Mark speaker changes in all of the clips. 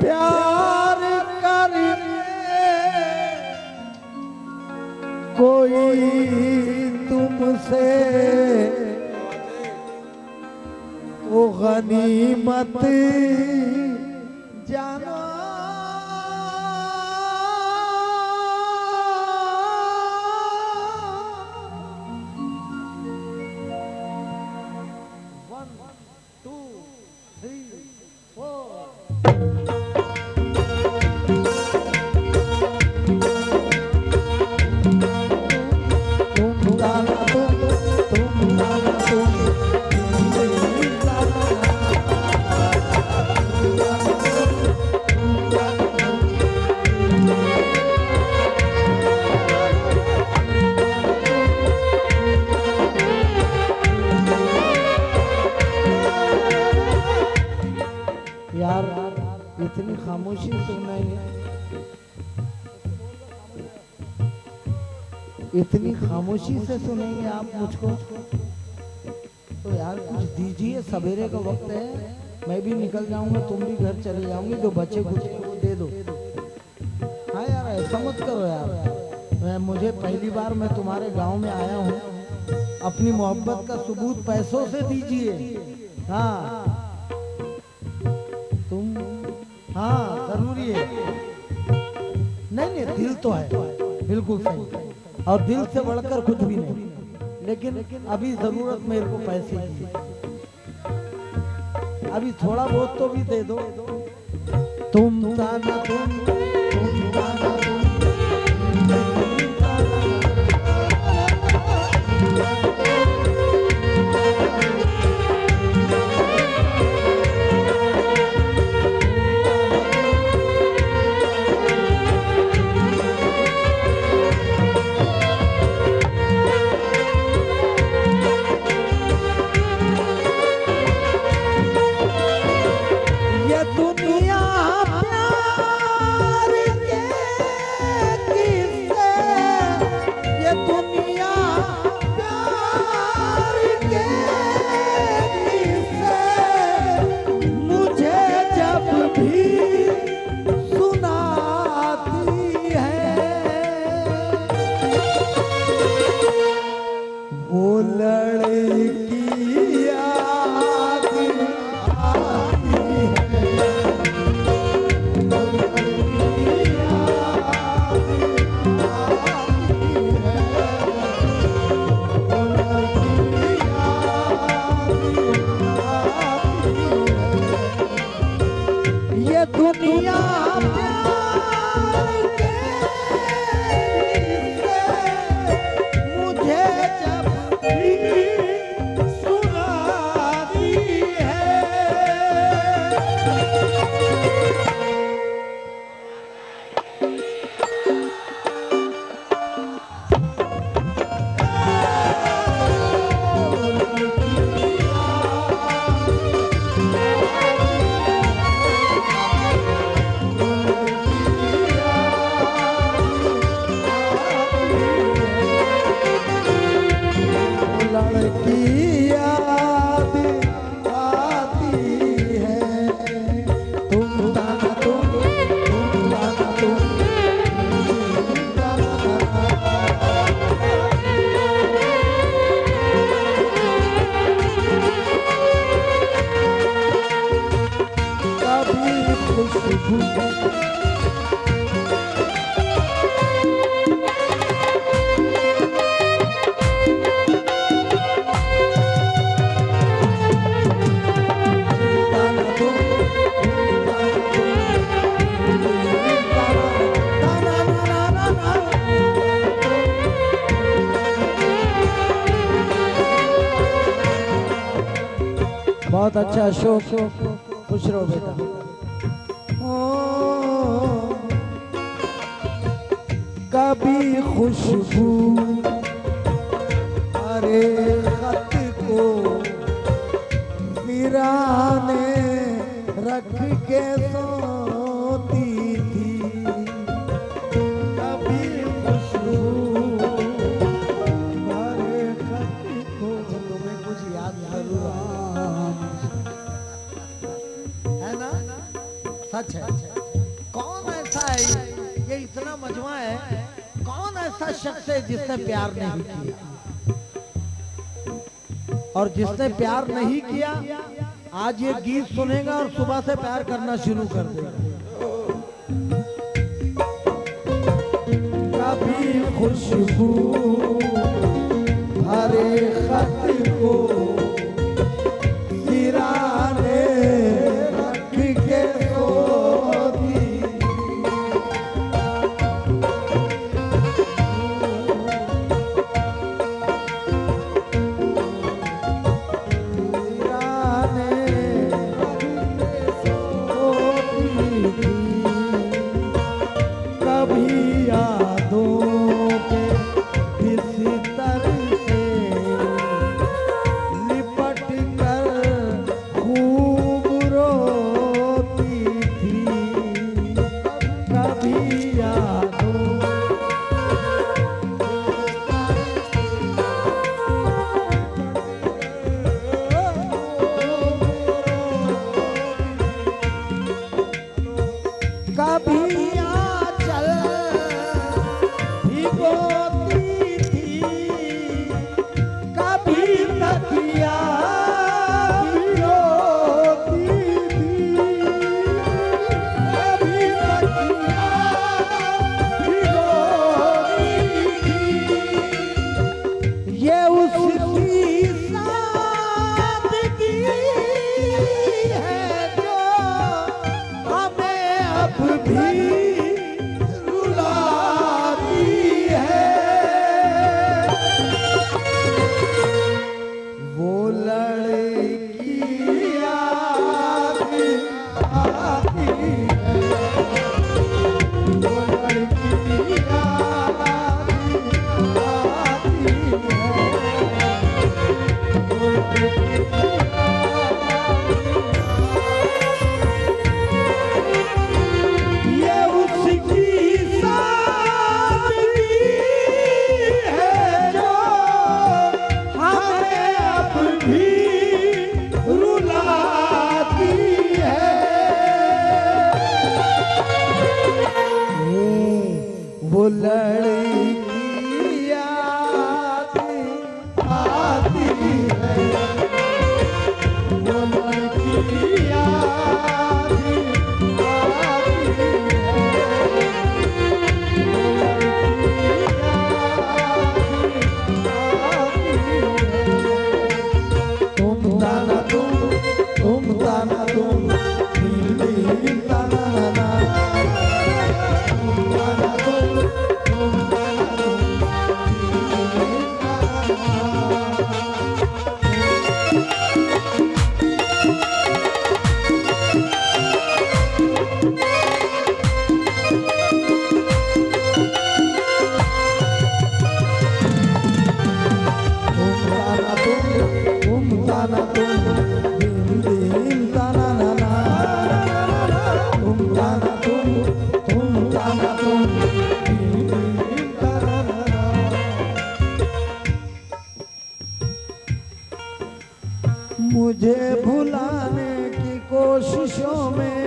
Speaker 1: प्यार करके कोई तुमसे वो गनीमत जाना। यार इतनी खामोशी से नहीं, इतनी खामोशी से सुनेंगे आप मुझको, तो यार कुछ दीजिए। सवेरे का वक्त है, मैं भी निकल जाऊंगा, तुम भी घर चले जाओगे, जो बचे कुछ वो दे दो। हाँ यार ऐसा मत करो यार, मुझे पहली बार मैं तुम्हारे गांव में आया हूँ, अपनी मोहब्बत का सबूत पैसों से दीजिए। हाँ तुम, हाँ जरूरी है। नहीं नहीं दिल तो है, बिल्कुल सही, और दिल से बढ़कर कुछ भी नहीं, लेकिन अभी जरूरत मेरे को पैसे की, अभी थोड़ा बहुत तो भी दे दो। तुम ताना तुम ताना बहुत अच्छा अशोक, खुश रहो बेटा। कभी खुशबू अरे खत को वीराने रख के सोती थी, कभी खुशबू अरे खत को। तुम्हें कुछ याद जरूर है ना? सच है। कौन ऐसा है, ये इतना मजमा है, कौन ऐसा शख्स है जिसने प्यार नहीं किया, और जिसने प्यार नहीं किया आज ये गीत सुनेगा और सुबह से प्यार करना शुरू कर देगा। कभी खुशबू भरे खत को सिराने रख के सोती, सिराने रख के सोती थी। कभी यादों के बिस्तर से लिपट कर खूब रोती थी। कभी यादों कभी आंचल भिगोती थी, कभी तकिया भिगोती थी, कभी तकिया भिगोती थी। ये उसकी सादगी है जो हमें अब भी रुलाती है। वो लड़की याद आती है, वो लड़की याद आती है, वो लड़की ये उसकी सादगी है जो हमें अब भी रुलाती है। वो लड़की याद आती है, वो लड़की याद तुम ताना तुम दिल ताना ना, तुम ताना तुम ताना तुम दिल ताना तुम ताना तुम दिल ताना ना ना, तुम ताना तुम ताना तुम दिल ताना ना ना। मुझे भुलाने की कोशिशों में,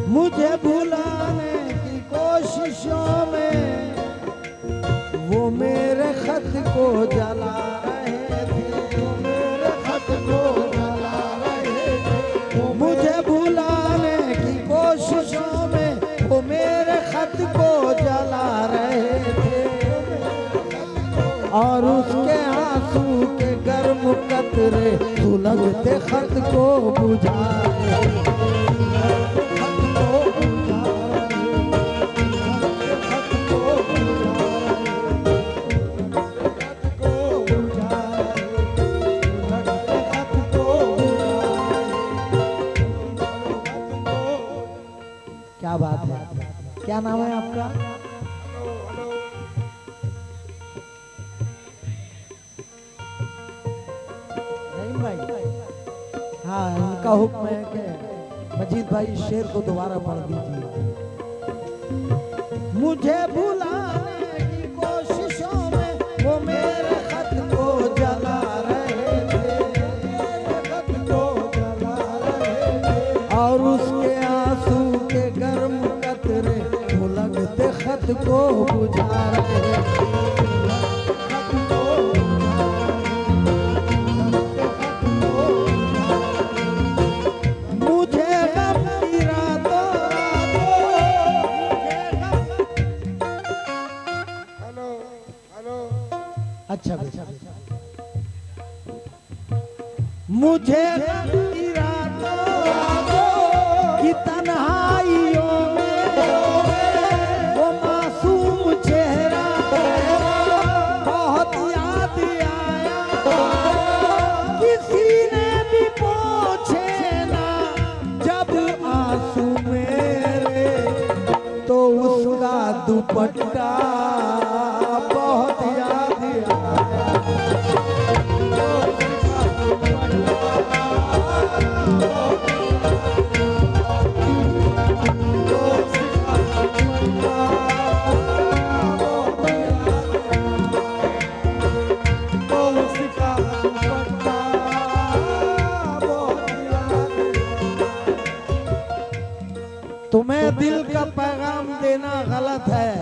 Speaker 1: मुझे भुलाने की कोशिशों में वो मेरे खत को जला रहे थे, वो मेरे खत को जला रहे थे। मुझे भुलाने की कोशिशों में वो मेरे खत को जला रहे थे, और उसके आंसू के गर्म कतरे सुलगते खत को बुझा रहे थे। क्या बात है, क्या नाम है आपका? रहीम भाई। हाँ, इनका हुक्म है कि मजीद भाई शेर को दोबारा पढ़ दीजिए। मुझे भुलाने की कोशिशों में वो मेरे खत को जला रहे थे, मेरे खत को जला अच्छा बेटा, मुझे लगती रातों की तन्हाइयों में वो मासूम चेहरा बहुत याद आया। किसी ने भी पूछे ना जब आंसू मेरे, तो उसका दुपट्टा बहुत याद आया। तुम्हें दिल का पैगाम देना गलत है,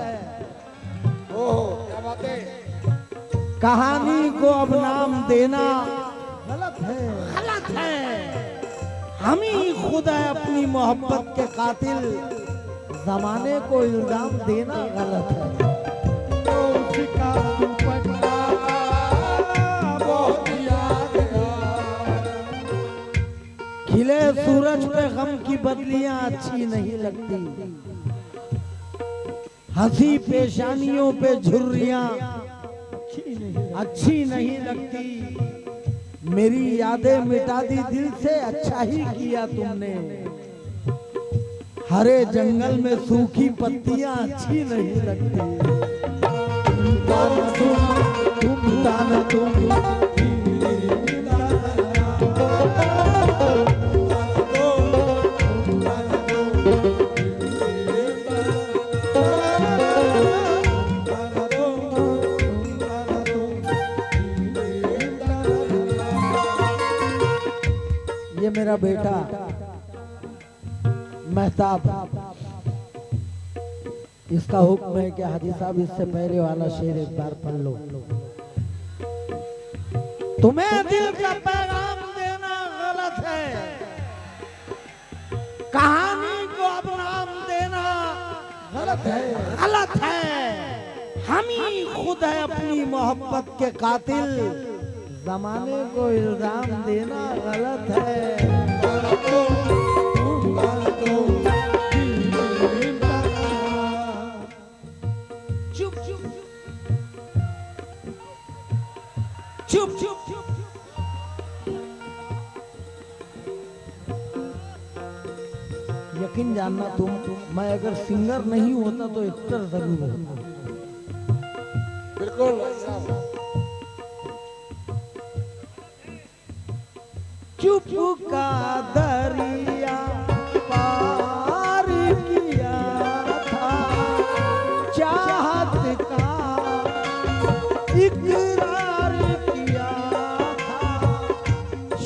Speaker 2: क्या बात है।
Speaker 1: कहानी को अब नाम देना गलत है, गलत है। हम ही खुद है अपनी मोहब्बत के कातिल, जमाने को इल्जाम देना गलत है। तो उसका दुपट्टा बहुत याद आया। खिले सूरज पे गम की बदलियां अच्छी नहीं लगती, हंसी पेशानियों पे झुर्रियां अच्छी नहीं लगती। मेरी यादें मिटा दी दिल से, अच्छा ही किया तुमने। हरे जंगल में सूखी पत्तियां अच्छी नहीं लगती। ये मेरा बेटा महताब, इसका हुक्म है कि हाजी साहब इससे पहले वाला शेर एक बार पढ़ लो। तुम्हें दिल का पैगाम देना गलत है, कहानी को अब नाम देना गलत है, गलत है। हम ही खुद है अपनी मोहब्बत के कातिल, जमाने को इल्जाम देना गलत है। चुप चुप चुप चुप चुप। यकीन जानना तुम, मैं अगर सिंगर नहीं होता तो एक्टर जरूर होता।
Speaker 2: बिल्कुल भाई साहब।
Speaker 1: चुप का दरिया पार किया था, चाहत का इकरार किया था।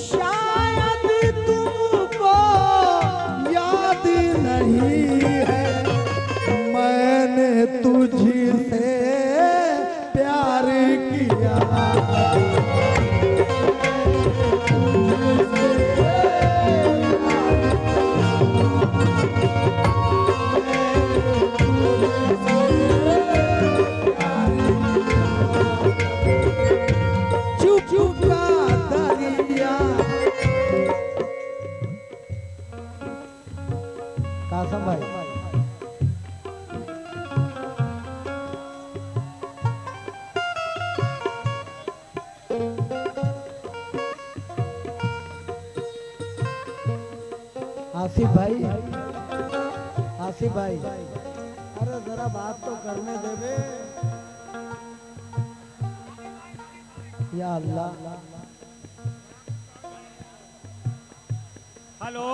Speaker 1: शायद तुमको याद नहीं है, मैंने तुझसे प्यार किया। कासम भाई, आसिफ भाई, आसिफ भाई, अरे जरा बात तो करने दे बे। या अल्लाह।
Speaker 3: हेलो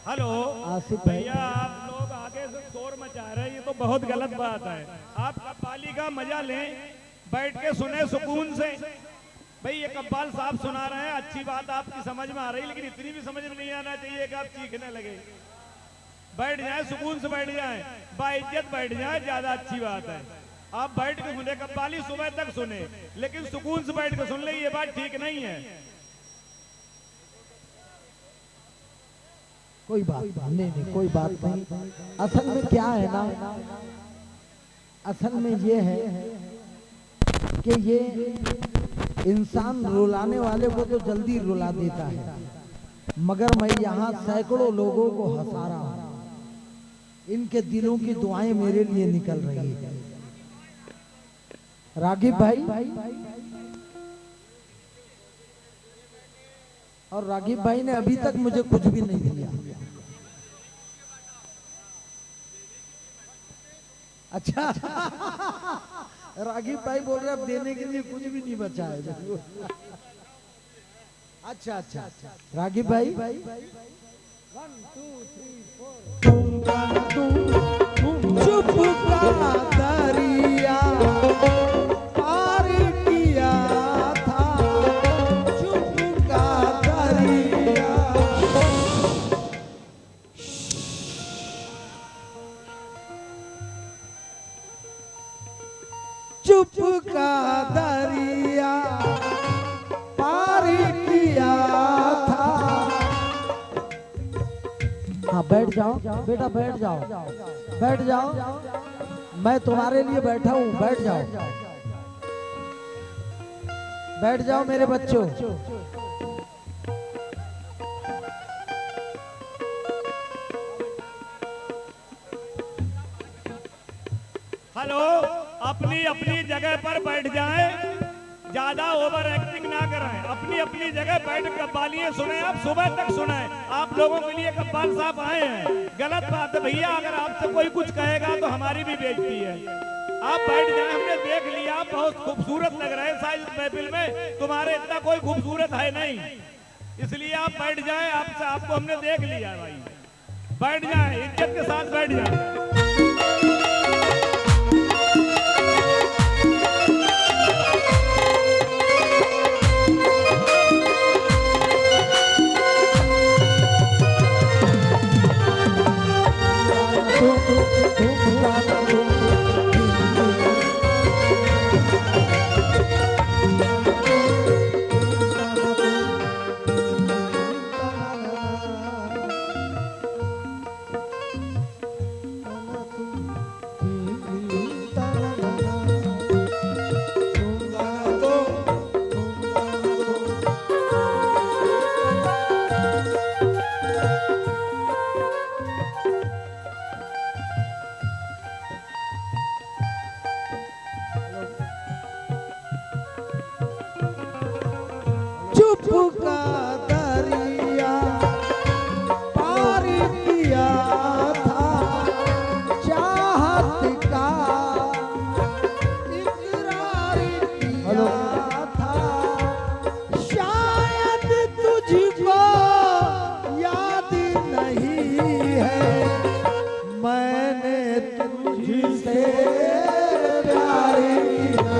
Speaker 3: हेलो
Speaker 1: आसिफ भाई,
Speaker 3: भैया, आप लोग आगे से शोर मचा रहे हैं, ये तो बहुत गलत बात है। आप कव्वाली का मजा लें, बैठ के सुने सुकून से। भाई ये कव्वाल साहब सुना रहे हैं, अच्छी बात आपकी समझ में आ रही, लेकिन इतनी भी समझ में नहीं आना चाहिए कि आप चीखने लगे। बैठ जाए, सुकून से बैठ जाए, बाइज्जत बैठ जाए, ज्यादा अच्छी बात है। आप बैठ के सुने कव्वाली, सुबह तक सुने, लेकिन सुकून से बैठ के सुन ले, ये बात ठीक नहीं है।
Speaker 1: कोई बात नहीं, कोई बात नहीं। असल में क्या है ना, असल में ये है कि ये इंसान रुलाने वाले को तो जल्दी रुला देता है, मगर मैं यहाँ सैकड़ों लोगों को हंसा रहा हूँ। इनके दिलों की दुआएं मेरे लिए निकल रही है। रागिब भाई और रागिब भाई ने अभी तक मुझे कुछ भी नहीं दिया। अच्छा रागिब भाई बोल रहे अब देने के लिए कुछ भी नहीं बचा है। अच्छा अच्छा अच्छा रागिब भाई 1 2 3 4 चुप का दरिया पार किया था, चुप का दरिया। चुप का दरिया पार किया था। हाँ बैठ जाओ बेटा, बैठ जाओ, बैठ जाओ, मैं तुम्हारे लिए बैठा हूँ, बैठ जाओ, बैठ जाओ मेरे बच्चों।
Speaker 3: हेलो, अपनी अपनी जगह पर बैठ जाएं, ज्यादा ओवर एक्टिंग ना करें, अपनी अपनी जगह बैठ कव्वालियां सुने। आप सुबह तक सुने, आप लोगों के लिए कव्वाल साहब आए हैं। गलत बात है भैया, अगर आपसे कोई कुछ कहेगा तो हमारी भी बेइज्जती है। आप बैठ जाएं, हमने देख लिया, आप बहुत खूबसूरत लग रहे हैं शायद इस महफिल में, तुम्हारे इतना कोई खूबसूरत है नहीं, इसलिए आप बैठ जाएं। आपको हमने देख लिया भाई, बैठ जाएं, इज्जत के साथ बैठ जाएं।
Speaker 1: चुप का दरिया पार किया था, चाहत का इकरार किया था। शायद तुझको याद नहीं है, मैंने तुझसे प्यार किया।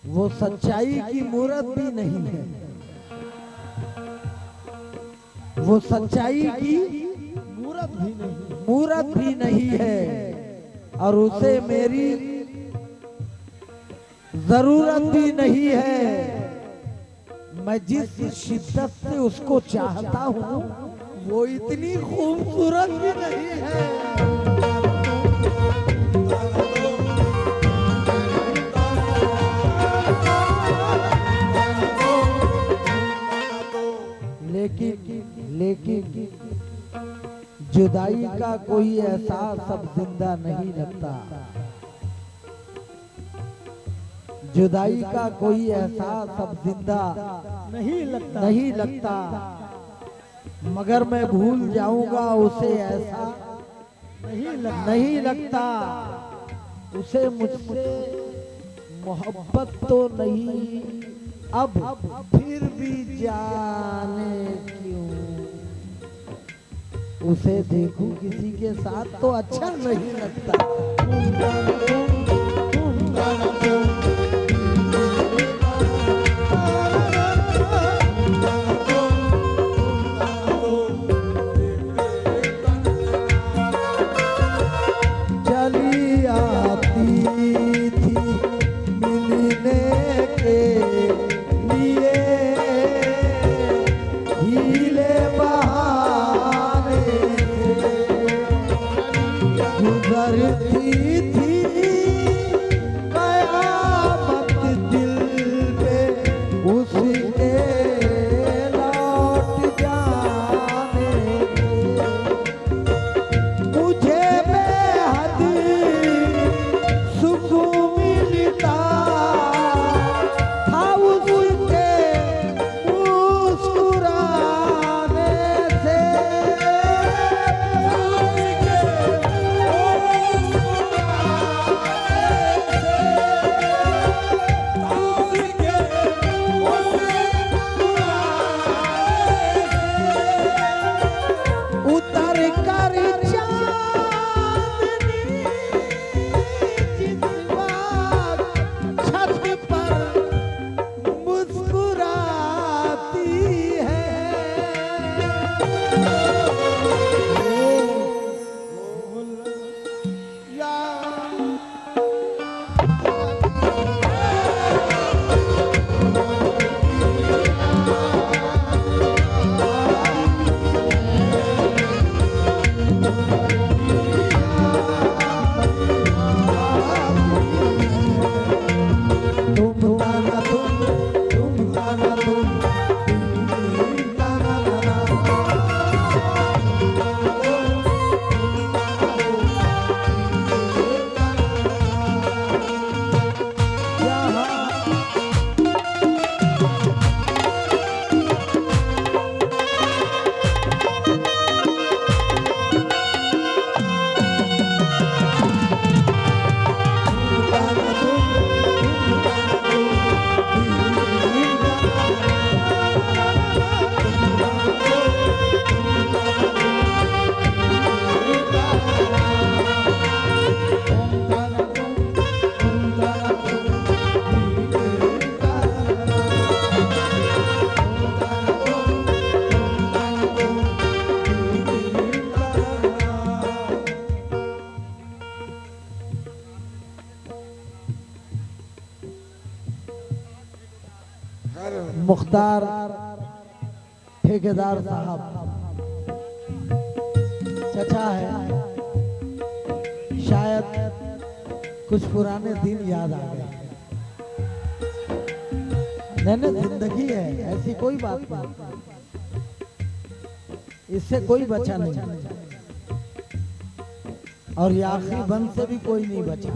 Speaker 1: वो सच्चाई की मूरत भी नहीं है, वो सच्चाई की मूरत भी नहीं है, और उसे मेरी जरूरत भी नहीं है। मैं जिस शिद्दत से उसको चाहता हूँ वो इतनी खूबसूरत भी नहीं है। लेकिन जुदाई का कोई एहसास अब जिंदा नहीं लगता, जुदाई का कोई एहसास अब जिंदा नहीं लगता, मगर मैं भूल जाऊंगा उसे ऐसा नहीं लगता। उसे मुझसे मोहब्बत तो नहीं, अब फिर भी जाने क्यों उसे देखूं किसी के साथ तो अच्छा नहीं लगता। चली आती थी मुख्तार ठेकेदार साहब चचा है, शायद कुछ पुराने दिन याद आ गए। नहीं, जिंदगी है, ऐसी कोई बात नहीं, इससे कोई बचा नहीं और ये आखिरी बंद से भी कोई नहीं बचा।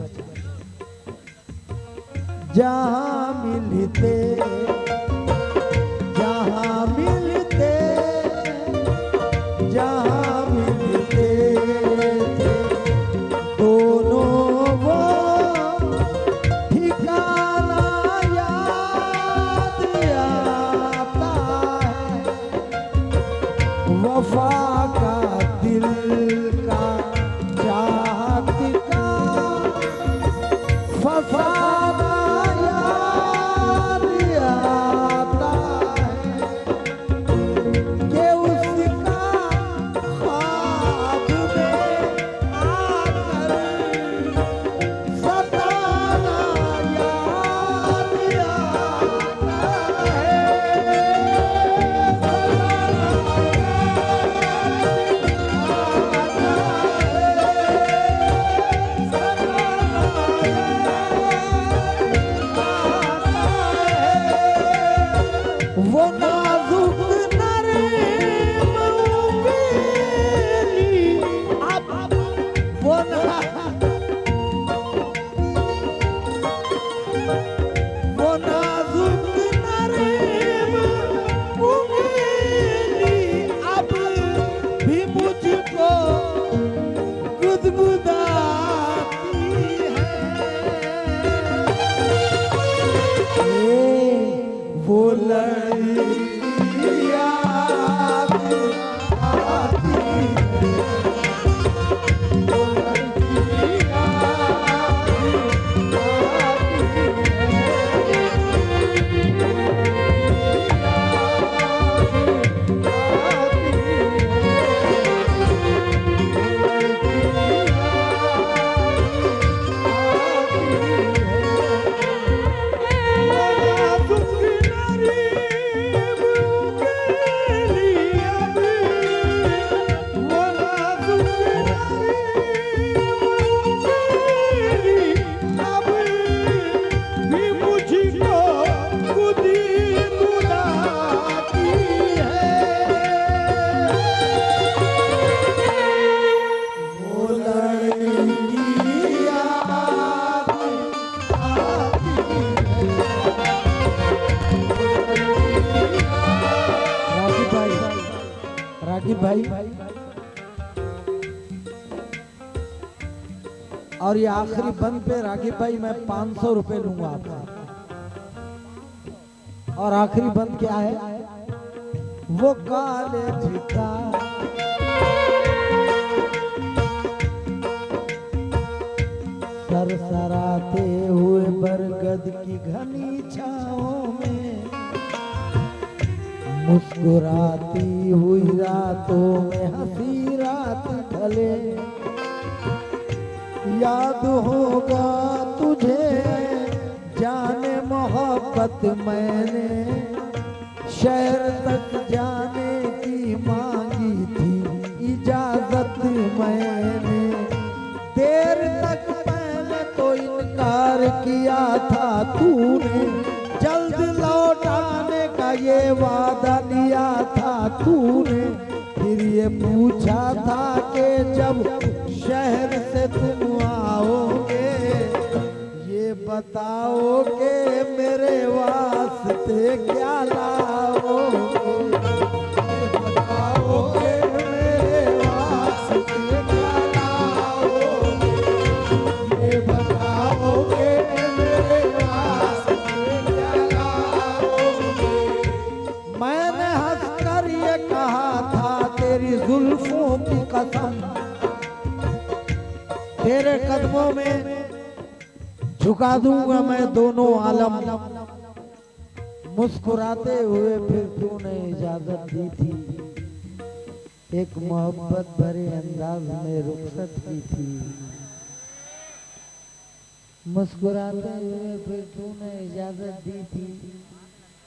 Speaker 1: जहाँ मिलते जहाँ मिलते जहाँ मिलते थे दोनों वो ठिकाना याद आता है। वफा का दिल का चाहत का फसाना याद आता है कि उसका ख्वाब में आकर सताना याद आता है। वो नाजुक नरम उंगली अब वो नाजुक नरम उंगली अब भी मुझको गुदगुदाती है। वो लड़की याद आती है, वो लड़की याद रागिब भाई, और ये आखिरी बंद पे रागिब भाई मैं 500 रुपए लूंगा आपका। और आखिरी बंद क्या है? वो कॉलेज का सरसराते हुए बरगद की घनी छाओं में मुस्कुराती हुई रातों में हंसी रात ढले। याद होगा तुझे जाने मोहब्बत मैंने शहर तक जाने की मांगी थी इजाजत मैंने। देर तक पहले तो इनकार किया था तूने, जल्द लौटाने का ये वादा लिया था तूने। फिर ये पूछा था कि जब शहर से तुम आओगे ये बताओगे मेरे वास्ते क्या लाओगे। बताओगे मेरे वास्ते क्या लाओगे, ये बताओगे मेरे वास्ते क्या लाओगे। मैंने हंसकर ये कहा था तेरी जुल्फों की कसम, तेरे कदमों में झुका दूंगा मैं दोनों आलम। मुस्कुराते हुए फिर तूने इजाजत दी थी, एक मोहब्बत भरे अंदाज में रुखसत की थी। मुस्कुराते हुए फिर तूने इजाजत दी थी,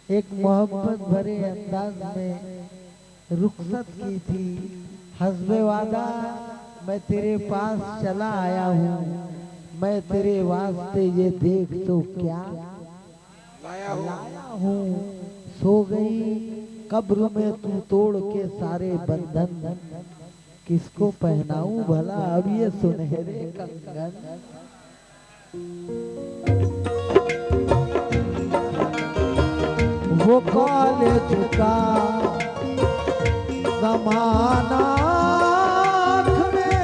Speaker 1: एक मोहब्बत भरे अंदाज में रुखसत की थी। हस्बे वादा मैं तेरे पास चला आया हूँ, मैं तेरे वास्ते ये देख तो क्या लाया हूँ। सो गई कब्र में तू तोड़ के सारे बंधन, किसको पहनाऊं भला अब ये सुनहरे कंगन। वो कॉलेज का जमाना आँख में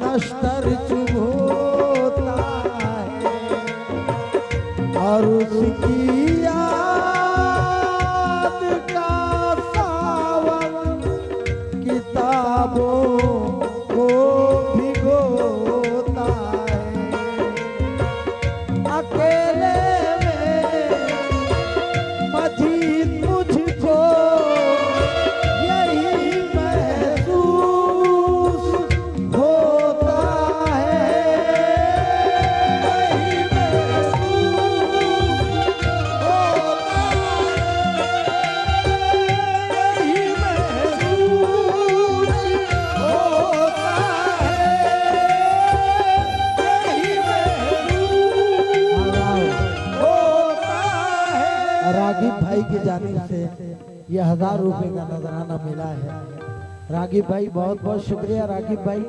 Speaker 1: नश्तर चुभोता है, और उसकी याद का सावन किताबों को भिगोता है। अकेले मजीद मुझको यही महसूस होता है, यही महसूस होता है, यही महसूस होता है, यही महसूस होता है। रागिब भाई की जानिब से ये 1000 रुपए का नजराना मिला है। रागिब भाई बहुत बहुत शुक्रिया रागिब भाई,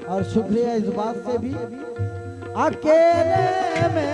Speaker 1: और शुक्रिया इस बात से भी अकेले में